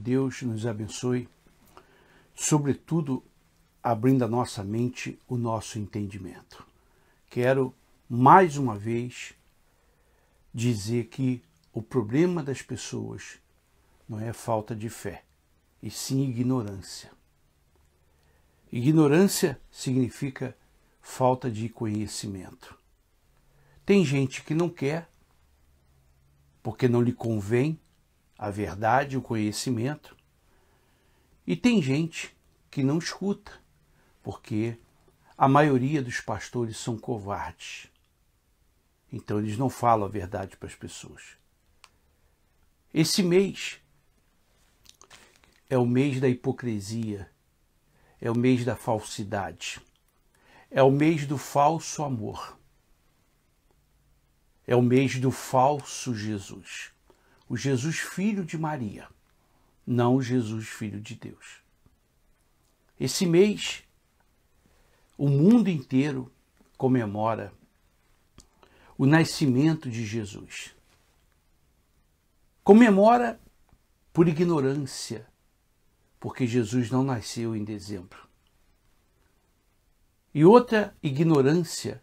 Deus nos abençoe, sobretudo abrindo a nossa mente, o nosso entendimento. Quero, mais uma vez, dizer que o problema das pessoas não é falta de fé, e sim ignorância. Ignorância significa falta de conhecimento. Tem gente que não quer, porque não lhe convém a verdade, o conhecimento. E tem gente que não escuta, porque a maioria dos pastores são covardes. Então eles não falam a verdade para as pessoas. Esse mês é o mês da hipocrisia, é o mês da falsidade, é o mês do falso amor, é o mês do falso Jesus, o Jesus filho de Maria, não o Jesus filho de Deus. Esse mês, o mundo inteiro comemora o nascimento de Jesus. Comemora por ignorância, porque Jesus não nasceu em dezembro. E outra ignorância,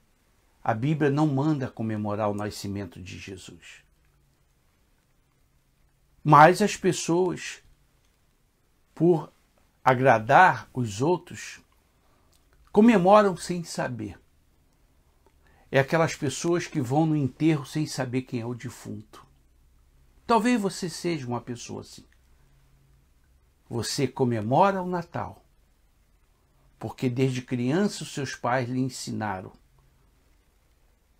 a Bíblia não manda comemorar o nascimento de Jesus. Mas as pessoas, por agradar os outros, comemoram sem saber. É aquelas pessoas que vão no enterro sem saber quem é o defunto. Talvez você seja uma pessoa assim. Você comemora o Natal, porque desde criança os seus pais lhe ensinaram.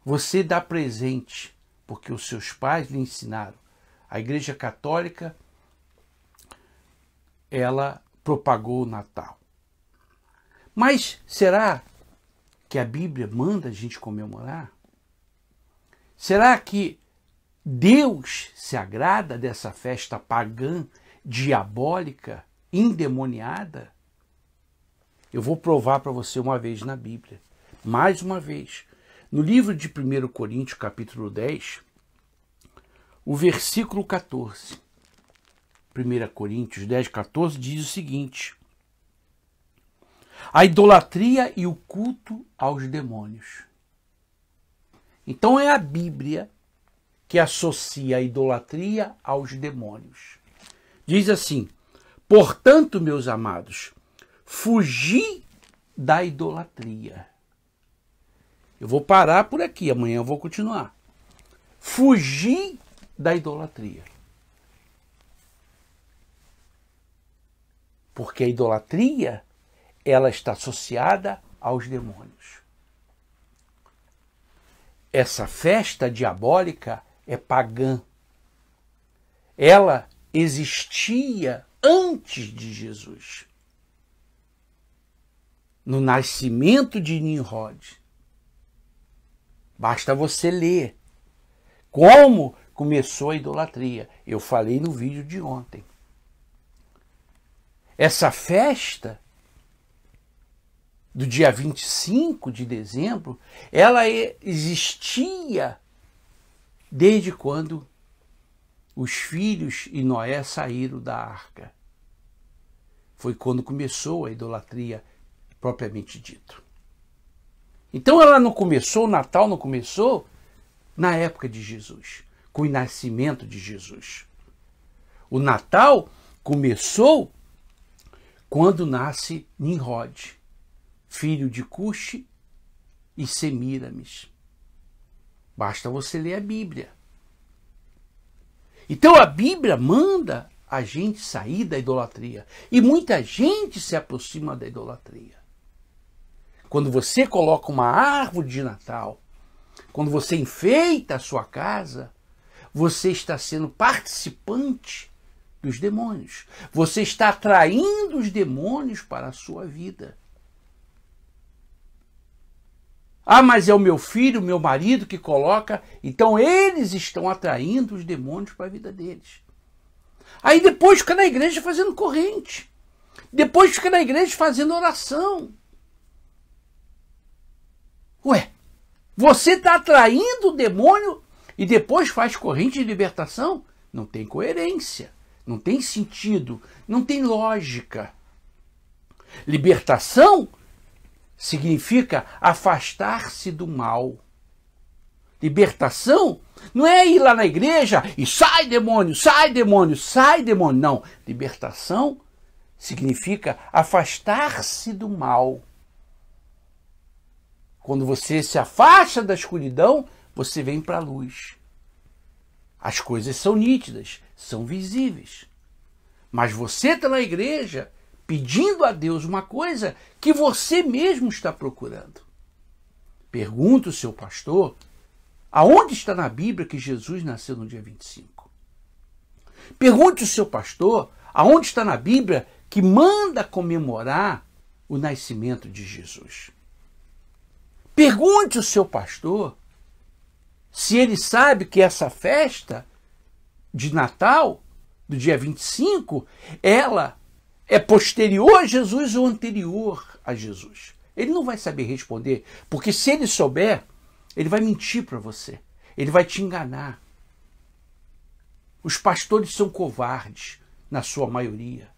Você dá presente, porque os seus pais lhe ensinaram. A Igreja Católica, ela propagou o Natal. Mas será que a Bíblia manda a gente comemorar? Será que Deus se agrada dessa festa pagã, diabólica, endemoniada? Eu vou provar para você uma vez na Bíblia. Mais uma vez. No livro de 1 Coríntios, capítulo 10, o versículo 14. 1 Coríntios 10, 14 diz o seguinte: a idolatria e o culto aos demônios. Então é a Bíblia que associa a idolatria aos demônios. Diz assim: portanto, meus amados, fugi da idolatria. Eu vou parar por aqui, amanhã eu vou continuar. Fugi da idolatria. Porque a idolatria, ela está associada aos demônios. Essa festa diabólica é pagã. Ela existia antes de Jesus. No nascimento de Nimrod. Basta você ler como começou a idolatria. Eu falei no vídeo de ontem. Essa festa do dia 25 de dezembro, ela existia desde quando os filhos e Noé saíram da arca. Foi quando começou a idolatria propriamente dito. Então ela não começou, o Natal não começou na época de Jesus, com o nascimento de Jesus. O Natal começou quando nasce Nimrod, filho de Cuxi e Semíramis. Basta você ler a Bíblia. Então a Bíblia manda a gente sair da idolatria. E muita gente se aproxima da idolatria. Quando você coloca uma árvore de Natal, quando você enfeita a sua casa, você está sendo participante dos demônios. Você está atraindo os demônios para a sua vida. Ah, mas é o meu filho, o meu marido que coloca. Então eles estão atraindo os demônios para a vida deles. Aí depois fica na igreja fazendo corrente. Depois fica na igreja fazendo oração. Ué, você está atraindo o demônio e depois faz corrente de libertação? Não tem coerência. não tem sentido, não tem lógica. Libertação significa afastar-se do mal. Libertação não é ir lá na igreja e sai demônio, sai demônio, sai demônio. Não, libertação significa afastar-se do mal. Quando você se afasta da escuridão, você vem para a luz. As coisas são nítidas, são visíveis. Mas você está na igreja pedindo a Deus uma coisa que você mesmo está procurando. Pergunta o seu pastor, aonde está na Bíblia que Jesus nasceu no dia 25? Pergunte ao seu pastor, aonde está na Bíblia que manda comemorar o nascimento de Jesus? Pergunte ao seu pastor se ele sabe que essa festa de Natal, do dia 25, ela é posterior a Jesus ou anterior a Jesus. Ele não vai saber responder, porque se ele souber, ele vai mentir para você, ele vai te enganar. Os pastores são covardes, na sua maioria.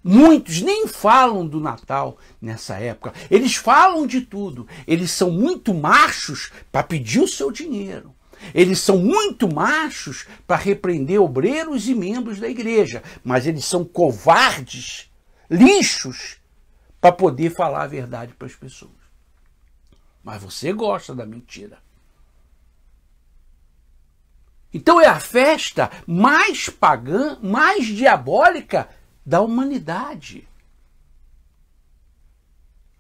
Muitos nem falam do Natal nessa época. Eles falam de tudo. Eles são muito machos para pedir o seu dinheiro. Eles são muito machos para repreender obreiros e membros da igreja. Mas eles são covardes, lixos, para poder falar a verdade para as pessoas. Mas você gosta da mentira. Então é a festa mais pagã, mais diabólica da humanidade.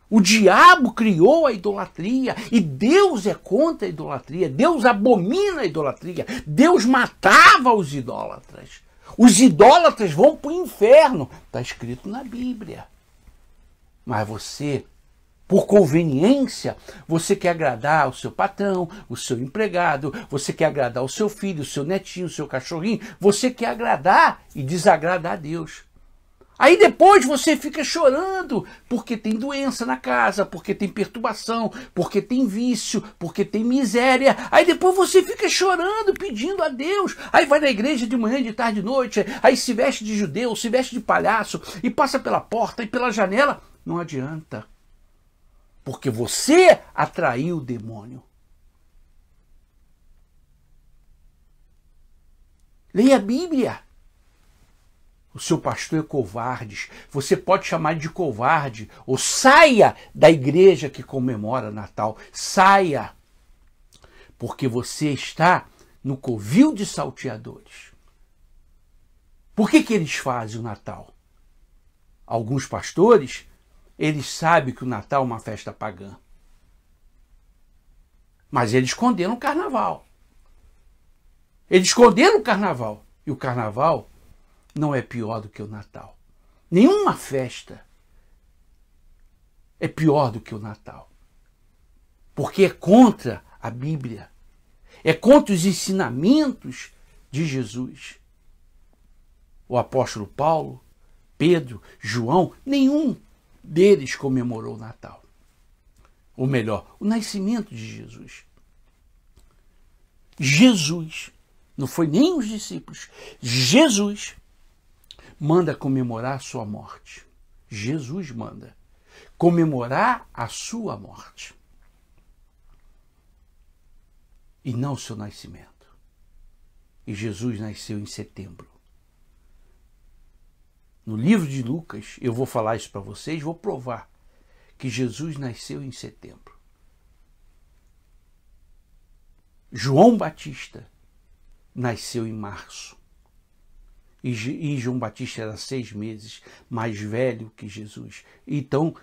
O diabo criou a idolatria e Deus é contra a idolatria. Deus abomina a idolatria. Deus matava os idólatras. Os idólatras vão para o inferno. Está escrito na Bíblia. Mas você, por conveniência, você quer agradar o seu patrão, o seu empregado, você quer agradar o seu filho, o seu netinho, o seu cachorrinho. Você quer agradar e desagradar a Deus. Aí depois você fica chorando porque tem doença na casa, porque tem perturbação, porque tem vício, porque tem miséria. Aí depois você fica chorando, pedindo a Deus. Aí vai na igreja de manhã, de tarde, de noite, aí se veste de judeu, se veste de palhaço e passa pela porta e pela janela. Não adianta, porque você atraiu o demônio. Leia a Bíblia. O seu pastor é covarde. Você pode chamar de covarde. Ou saia da igreja que comemora Natal. Saia. Porque você está no covil de salteadores. Por que eles fazem o Natal? Alguns pastores, eles sabem que o Natal é uma festa pagã. Mas eles condenam o carnaval. Eles condenam o carnaval. E o carnaval não é pior do que o Natal. Nenhuma festa é pior do que o Natal. Porque é contra a Bíblia. É contra os ensinamentos de Jesus. O apóstolo Paulo, Pedro, João, nenhum deles comemorou o Natal. Ou melhor, o nascimento de Jesus. Jesus, não foi nem os discípulos, Jesus manda comemorar a sua morte. Jesus manda comemorar a sua morte. E não o seu nascimento. E Jesus nasceu em setembro. No livro de Lucas, eu vou falar isso para vocês, vou provar que Jesus nasceu em setembro. João Batista nasceu em março. E João Batista era 6 meses mais velho que Jesus. Então,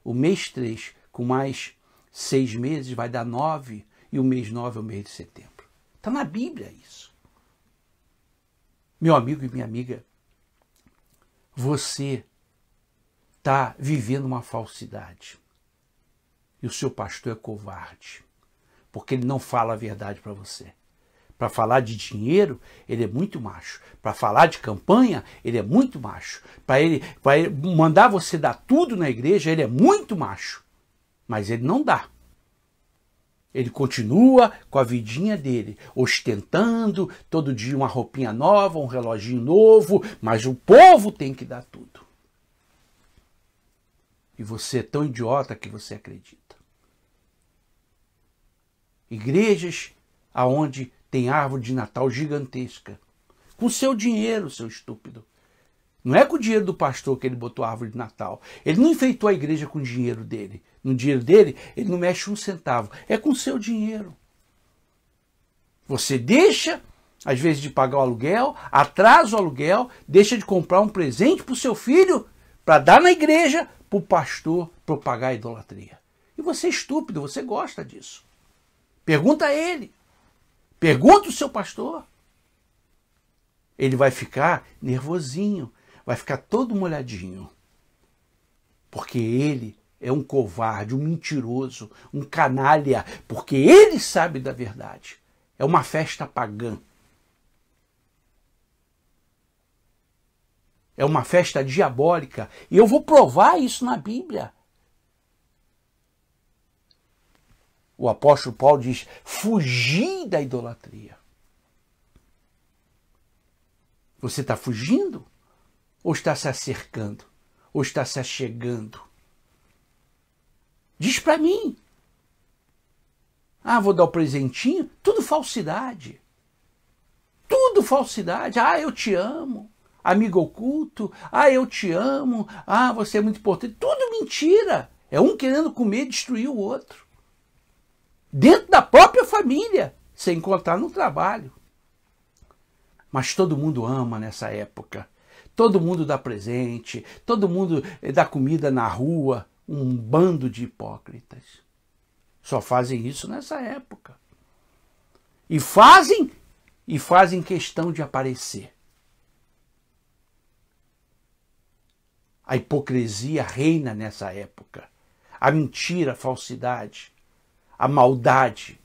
o mês 3, com mais 6 meses, vai dar 9, e o mês 9 é o mês de setembro. Está na Bíblia isso. Meu amigo e minha amiga, você está vivendo uma falsidade. E o seu pastor é covarde, porque ele não fala a verdade para você. Para falar de dinheiro, ele é muito macho. Para falar de campanha, ele é muito macho. Para ele mandar você dar tudo na igreja, ele é muito macho. Mas ele não dá. Ele continua com a vidinha dele, ostentando todo dia uma roupinha nova, um reloginho novo, mas o povo tem que dar tudo. E você é tão idiota que você acredita. Igrejas aonde tem árvore de Natal gigantesca, com seu dinheiro, seu estúpido. Não é com o dinheiro do pastor que ele botou a árvore de Natal. Ele não enfeitou a igreja com o dinheiro dele. No dinheiro dele, ele não mexe um centavo. É com o seu dinheiro. Você deixa, às vezes, de pagar o aluguel, atrasa o aluguel, deixa de comprar um presente para o seu filho, para dar na igreja, para o pastor propagar a idolatria. E você é estúpido, você gosta disso. Pergunta a ele. Pergunta o seu pastor. Ele vai ficar nervosinho, vai ficar todo molhadinho. Porque ele é um covarde, um mentiroso, um canalha, porque ele sabe da verdade. É uma festa pagã. É uma festa diabólica. E eu vou provar isso na Bíblia. O apóstolo Paulo diz, fugir da idolatria. Você está fugindo? Ou está se acercando? Ou está se achegando? Diz para mim. Ah, vou dar o presentinho? Tudo falsidade. Tudo falsidade. Ah, eu te amo. Amigo oculto. Ah, eu te amo. Ah, você é muito importante. Tudo mentira. É um querendo comer e destruir o outro. Dentro da própria família, sem contar no trabalho. Mas todo mundo ama nessa época. Todo mundo dá presente, todo mundo dá comida na rua. Um bando de hipócritas. Só fazem isso nessa época. E fazem questão de aparecer. A hipocrisia reina nessa época. A mentira, a falsidade, a maldade,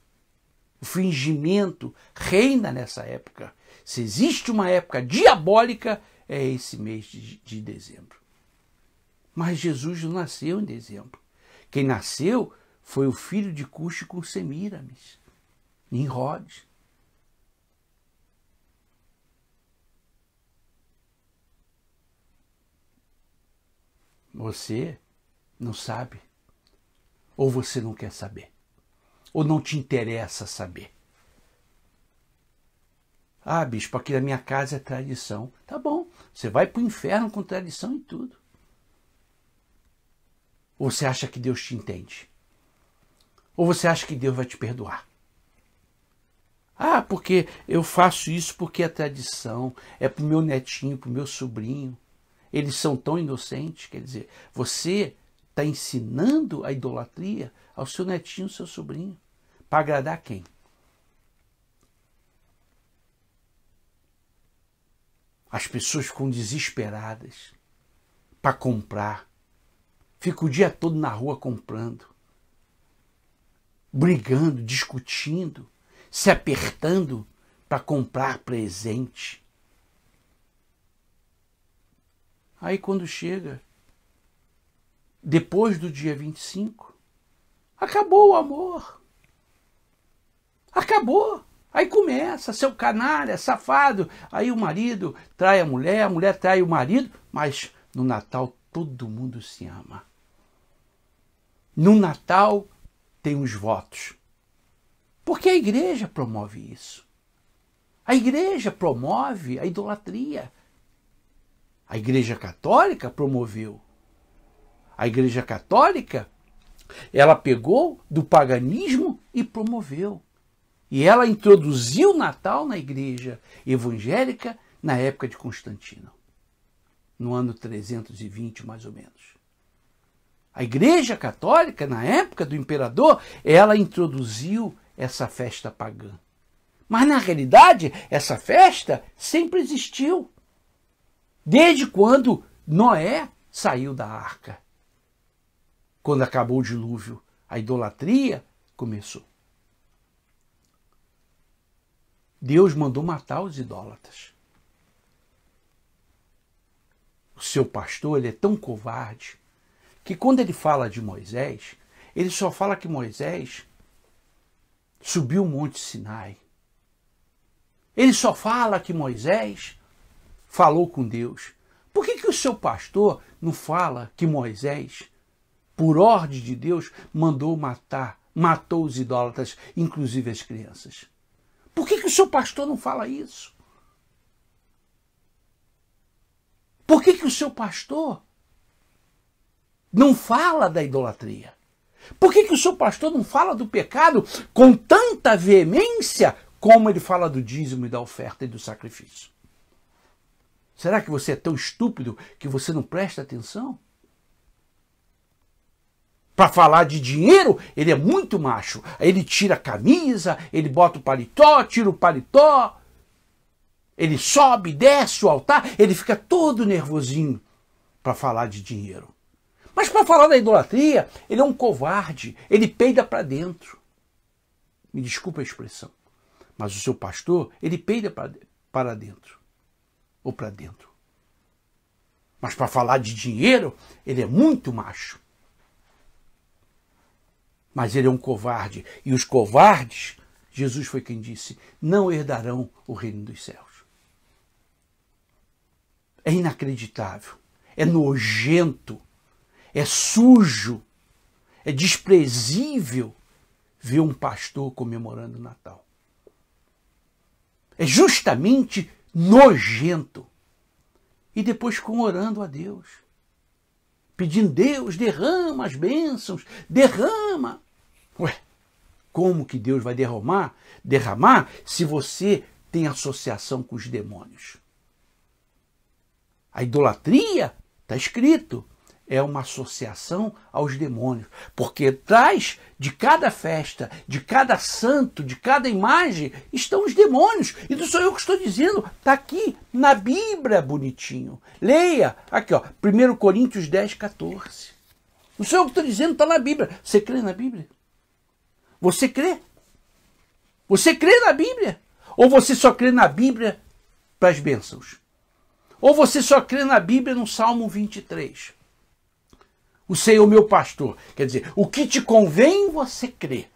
o fingimento reina nessa época. Se existe uma época diabólica, é esse mês de dezembro. Mas Jesus não nasceu em dezembro. Quem nasceu foi o filho de Cuxi com Semíramis, Nimrod. Você não sabe, ou você não quer saber, ou não te interessa saber. Ah, bispo, aqui na minha casa é tradição. Tá bom, você vai para o inferno com tradição e tudo. Ou você acha que Deus te entende? Ou você acha que Deus vai te perdoar? Ah, porque eu faço isso porque é tradição, é para o meu netinho, para o meu sobrinho. Eles são tão inocentes, quer dizer, você está ensinando a idolatria ao seu netinho, ao seu sobrinho. Para agradar quem? As pessoas ficam desesperadas para comprar. Ficam o dia todo na rua comprando. Brigando, discutindo, se apertando para comprar presente. Aí quando chega, depois do dia 25, acabou o amor. Acabou. Aí começa, seu canalha, safado. Aí o marido trai a mulher trai o marido, mas no Natal todo mundo se ama. No Natal tem os votos. Porque a igreja promove isso. A igreja promove a idolatria. A Igreja Católica promoveu. A Igreja Católica, ela pegou do paganismo e promoveu. E ela introduziu o Natal na igreja evangélica na época de Constantino. No ano 320, mais ou menos. A Igreja Católica, na época do imperador, ela introduziu essa festa pagã. Mas, na realidade, essa festa sempre existiu. Desde quando Noé saiu da arca. Quando acabou o dilúvio, a idolatria começou. Deus mandou matar os idólatras. O seu pastor, ele é tão covarde que quando ele fala de Moisés, ele só fala que Moisés subiu o Monte Sinai. Ele só fala que Moisés falou com Deus. Por que o seu pastor não fala que Moisés, por ordem de Deus, matou os idólatras, inclusive as crianças? Por que o seu pastor não fala isso? Por que o seu pastor não fala da idolatria? Por que o seu pastor não fala do pecado com tanta veemência como ele fala do dízimo e da oferta e do sacrifício? Será que você é tão estúpido que você não presta atenção? Para falar de dinheiro, ele é muito macho. Ele tira a camisa, ele bota o paletó, tira o paletó, ele sobe, desce o altar, ele fica todo nervosinho para falar de dinheiro. Mas para falar da idolatria, ele é um covarde, ele peida para dentro. Me desculpa a expressão, mas o seu pastor, ele peida para dentro, ou para dentro. Mas para falar de dinheiro, ele é muito macho. Mas ele é um covarde. E os covardes, Jesus foi quem disse, não herdarão o reino dos céus. É inacreditável, é nojento, é sujo, é desprezível ver um pastor comemorando o Natal. É justamente nojento. E depois ficam orando a Deus, pedindo, Deus, derrama as bênçãos, derrama. Ué, como que Deus vai derramar se você tem associação com os demônios? A idolatria, está escrito, é uma associação aos demônios, porque atrás de cada festa, de cada santo, de cada imagem, estão os demônios. E não sou eu que estou dizendo, está aqui na Bíblia, bonitinho. Leia, aqui, ó, 1 Coríntios 10, 14. Não sou eu que estou dizendo, está na Bíblia. Você crê na Bíblia? Você crê? Você crê na Bíblia? Ou você só crê na Bíblia para as bênçãos? Ou você só crê na Bíblia no Salmo 23? O Senhor meu pastor. Quer dizer, o que te convém você crê.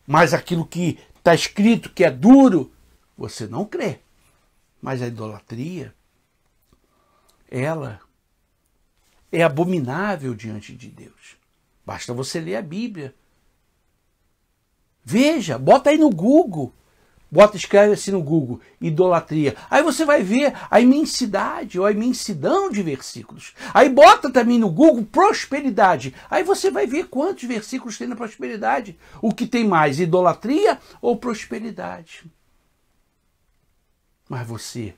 Mas aquilo que está escrito, que é duro, você não crê. Mas a idolatria, ela é abominável diante de Deus. Basta você ler a Bíblia. Veja, bota aí no Google. Escreve assim no Google, idolatria. Aí você vai ver a imensidade ou a imensidão de versículos. Aí bota também no Google prosperidade. Aí você vai ver quantos versículos tem na prosperidade. O que tem mais, idolatria ou prosperidade? Mas você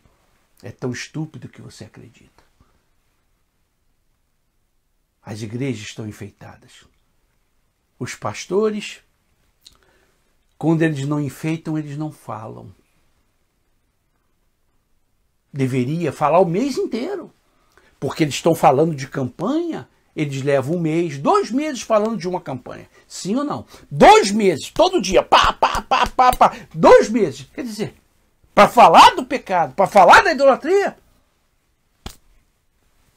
é tão estúpido que você acredita. As igrejas estão enfeitadas. Os pastores, quando eles não enfeitam, eles não falam. Deveria falar o mês inteiro. Porque eles estão falando de campanha, eles levam 1 mês, 2 meses falando de uma campanha. Sim ou não? 2 meses, todo dia, pá. 2 meses. Quer dizer, para falar do pecado, para falar da idolatria,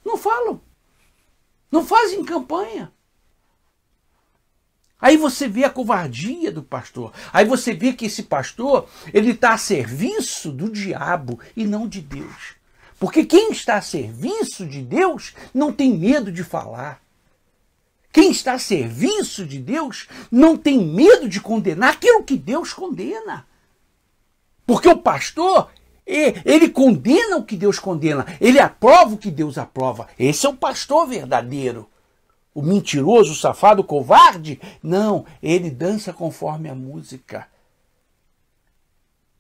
não falam. Não fazem campanha. Aí você vê a covardia do pastor. Aí você vê que esse pastor, ele está a serviço do diabo e não de Deus. Porque quem está a serviço de Deus não tem medo de falar. Quem está a serviço de Deus não tem medo de condenar aquilo que Deus condena. Porque o pastor, ele condena o que Deus condena. Ele aprova o que Deus aprova. Esse é o pastor verdadeiro. O mentiroso, o safado, o covarde? Não, ele dança conforme a música.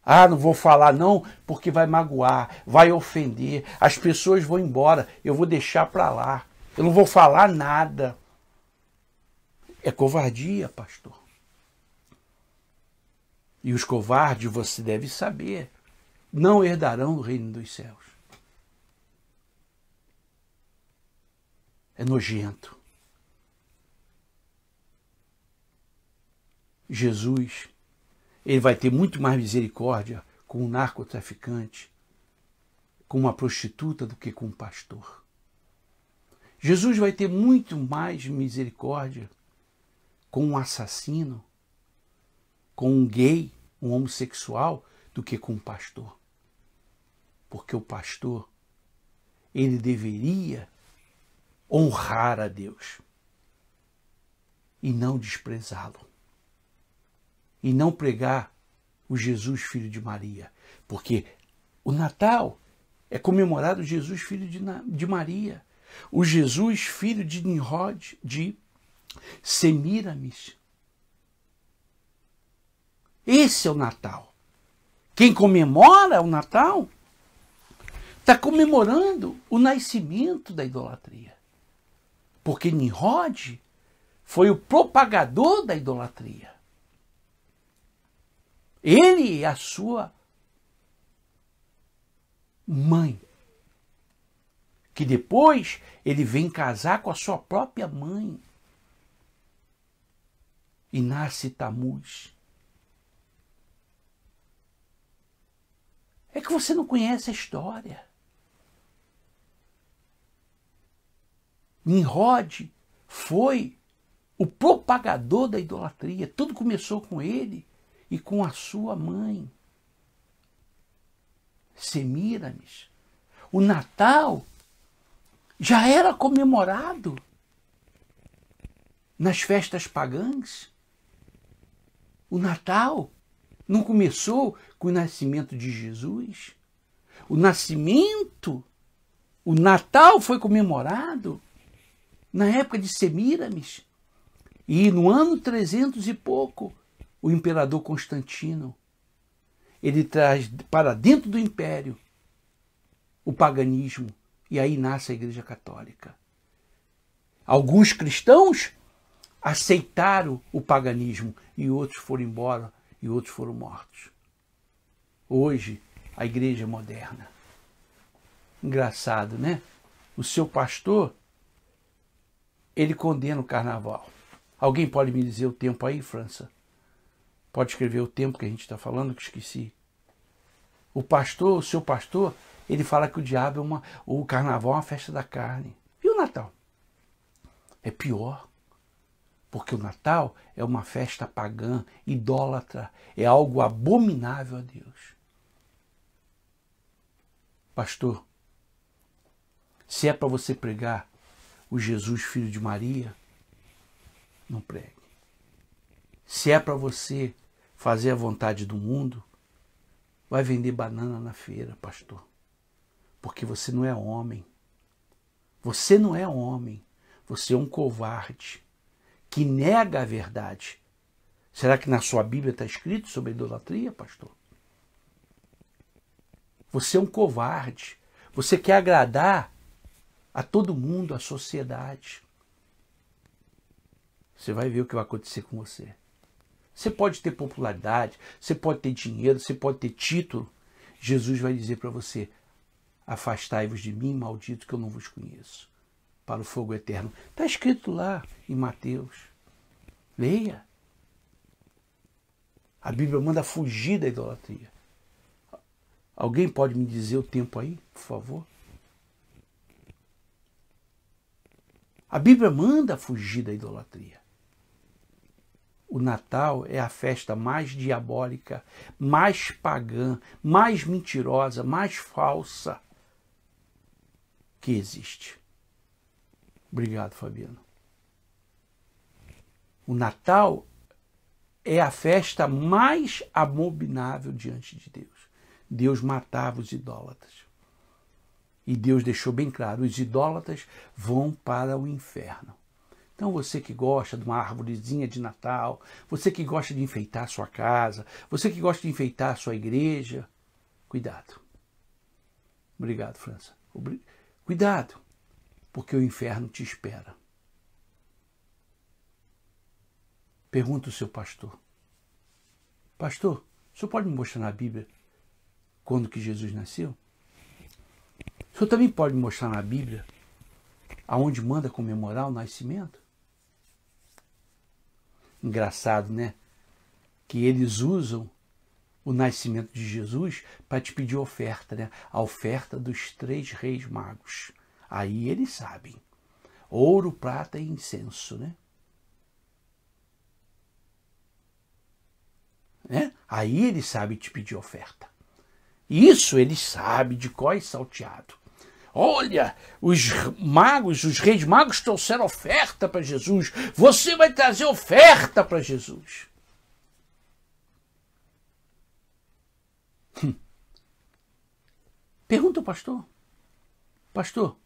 Ah, não vou falar não, porque vai magoar, vai ofender, as pessoas vão embora, eu vou deixar para lá, eu não vou falar nada. É covardia, pastor. E os covardes, você deve saber, não herdarão o reino dos céus. É nojento. Jesus, ele vai ter muito mais misericórdia com um narcotraficante, com uma prostituta do que com um pastor. Jesus vai ter muito mais misericórdia com um assassino com um gay, um homossexual, do que com um pastor. Porque o pastor, ele deveria honrar a Deus e não desprezá-lo. E não pregar o Jesus, filho de Maria. Porque o Natal é comemorado o Jesus, filho de Maria. O Jesus, filho de Nimrod, de Semíramis. Esse é o Natal. Quem comemora o Natal está comemorando o nascimento da idolatria. Porque Nimrod foi o propagador da idolatria. Ele e a sua mãe. Que depois ele vem casar com a sua própria mãe. E nasce Tamuz. É que você não conhece a história. Nimrod foi o propagador da idolatria. Tudo começou com ele e com a sua mãe, Semíramis. O Natal já era comemorado nas festas pagãs. O Natal não começou com o nascimento de Jesus. O Natal foi comemorado na época de Semíramis. E no ano 300 e pouco, o imperador Constantino, ele traz para dentro do império o paganismo. E aí nasce a Igreja Católica. Alguns cristãos aceitaram o paganismo e outros foram embora e outros foram mortos. Hoje, a igreja é moderna. Engraçado, né? O seu pastor, ele condena o carnaval. Alguém pode me dizer o tempo aí, França? Pode escrever o tempo que a gente está falando, que esqueci. O seu pastor, ele fala que o diabo o carnaval é uma festa da carne. E o Natal? É pior. Porque o Natal é uma festa pagã, idólatra, é algo abominável a Deus. Pastor, se é para você pregar o Jesus, filho de Maria, não pregue. Se é para você fazer a vontade do mundo, vai vender banana na feira, pastor. Porque você não é homem. Você não é homem. Você é um covarde que nega a verdade. Será que na sua Bíblia está escrito sobre idolatria, pastor? Você é um covarde. Você quer agradar a todo mundo, a sociedade. Você vai ver o que vai acontecer com você. Você pode ter popularidade, você pode ter dinheiro, você pode ter título. Jesus vai dizer para você: afastai-vos de mim, maldito, que eu não vos conheço, para o fogo eterno. Está escrito lá em Mateus. Leia. A Bíblia manda fugir da idolatria. Alguém pode me dizer o tempo aí, por favor? A Bíblia manda fugir da idolatria. O Natal é a festa mais diabólica, mais pagã, mais mentirosa, mais falsa que existe. Obrigado, Fabiano. O Natal é a festa mais abominável diante de Deus. Deus matava os idólatras. E Deus deixou bem claro, os idólatras vão para o inferno. Então você que gosta de uma árvorezinha de Natal, você que gosta de enfeitar a sua casa, você que gosta de enfeitar a sua igreja, cuidado. Obrigado, França. Cuidado, porque o inferno te espera. Pergunta o seu pastor. Pastor, o senhor pode me mostrar na Bíblia quando que Jesus nasceu? O senhor também pode me mostrar na Bíblia aonde manda comemorar o nascimento? Engraçado, né? Que eles usam o nascimento de Jesus para te pedir oferta, né? A oferta dos 3 reis magos. Aí eles sabem. Ouro, prata e incenso, né? né? Aí ele sabe te pedir oferta. Isso ele sabe de cor e salteado. Olha, os magos, os reis magos trouxeram oferta para Jesus. Você vai trazer oferta para Jesus. Pergunta ao pastor. Pastor,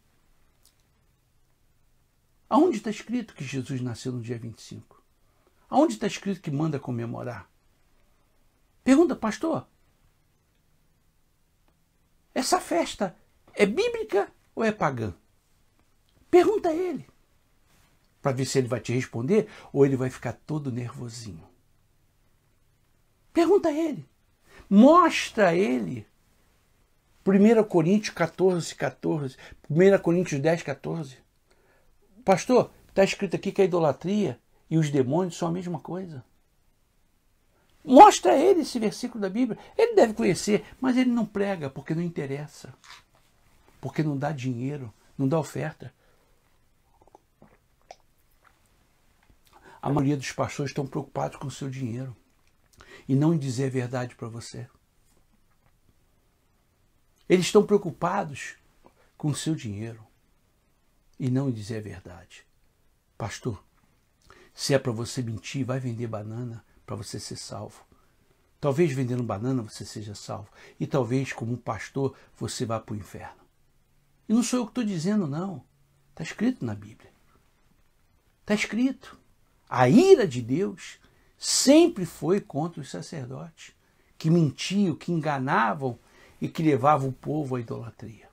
aonde está escrito que Jesus nasceu no dia 25? Aonde está escrito que manda comemorar? Pergunta, pastor, essa festa é bíblica ou é pagã? Pergunta a ele, para ver se ele vai te responder ou ele vai ficar todo nervosinho. Pergunta a ele, mostra a ele 1 Coríntios 14, 14, 1 Coríntios 10, 14. Pastor, está escrito aqui que a idolatria e os demônios são a mesma coisa. Mostra a ele esse versículo da Bíblia. Ele deve conhecer, mas ele não prega porque não interessa. Porque não dá dinheiro, não dá oferta. A maioria dos pastores estão preocupados com o seu dinheiro e não em dizer a verdade para você. Eles estão preocupados com o seu dinheiro e não em dizer a verdade. Pastor, se é para você mentir, vai vender banana para você ser salvo. Talvez vendendo banana você seja salvo. E talvez, como um pastor, você vá para o inferno. E não sou eu que estou dizendo, não. Está escrito na Bíblia. Está escrito. A ira de Deus sempre foi contra os sacerdotes, que mentiam, que enganavam e que levavam o povo à idolatria.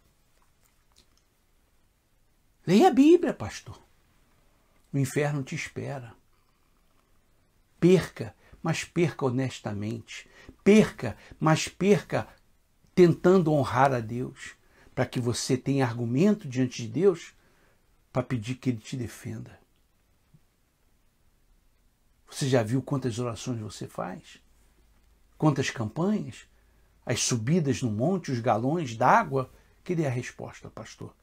Leia a Bíblia, pastor. O inferno te espera. Perca, mas perca honestamente. Perca, mas perca tentando honrar a Deus, para que você tenha argumento diante de Deus para pedir que Ele te defenda. Você já viu quantas orações você faz? Quantas campanhas? As subidas no monte, os galões d'água? Que dê a resposta, pastor.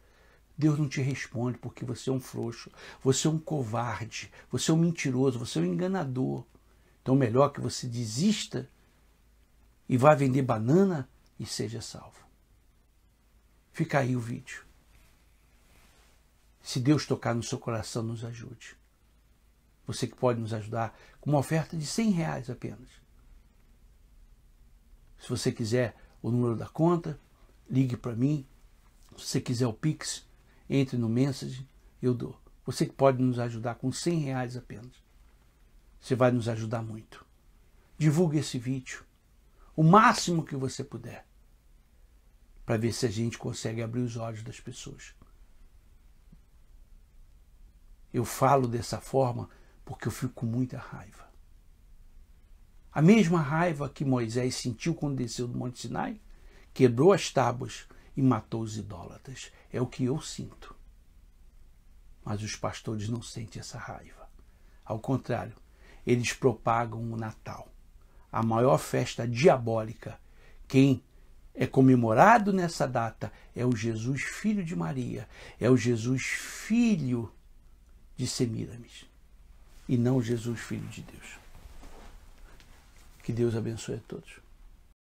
Deus não te responde porque você é um frouxo, você é um covarde, você é um mentiroso, você é um enganador. Então melhor que você desista e vá vender banana e seja salvo. Fica aí o vídeo. Se Deus tocar no seu coração, nos ajude. Você que pode nos ajudar com uma oferta de R$100 apenas. Se você quiser o número da conta, ligue para mim. Se você quiser o Pix, entre no Message, eu dou. Você que pode nos ajudar com R$100 apenas. Você vai nos ajudar muito. Divulgue esse vídeo o máximo que você puder, para ver se a gente consegue abrir os olhos das pessoas. Eu falo dessa forma porque eu fico com muita raiva. A mesma raiva que Moisés sentiu quando desceu do Monte Sinai, quebrou as tábuas e matou os idólatras. É o que eu sinto. Mas os pastores não sentem essa raiva. Ao contrário, eles propagam o Natal, a maior festa diabólica. Quem é comemorado nessa data é o Jesus filho de Maria, é o Jesus filho de Semíramis, e não o Jesus filho de Deus. Que Deus abençoe a todos.